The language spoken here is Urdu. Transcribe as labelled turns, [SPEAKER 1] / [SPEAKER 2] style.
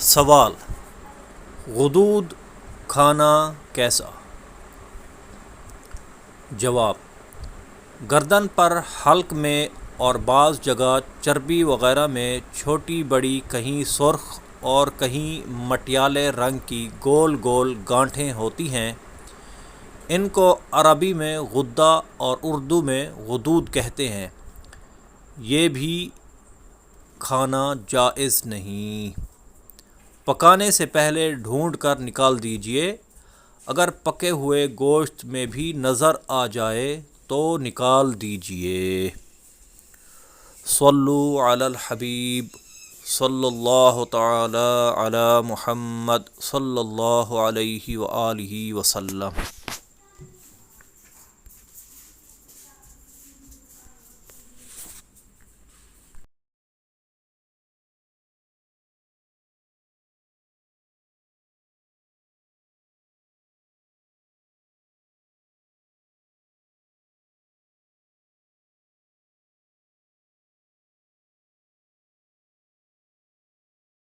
[SPEAKER 1] سوال: غدود کھانا کیسا؟ جواب: گردن پر، حلق میں اور بعض جگہ چربی وغیرہ میں چھوٹی بڑی، کہیں سرخ اور کہیں مٹیالے رنگ کی گول گول گانٹھیں ہوتی ہیں۔ ان کو عربی میں غدہ اور اردو میں غدود کہتے ہیں۔ یہ بھی کھانا جائز نہیں۔ پکانے سے پہلے ڈھونڈ کر نکال دیجیے۔ اگر پکے ہوئے گوشت میں بھی نظر آ جائے تو نکال دیجیے۔ صلو علی الحبیب صلی اللہ تعالی علی محمد صلی اللہ علیہ وآلہ وسلم۔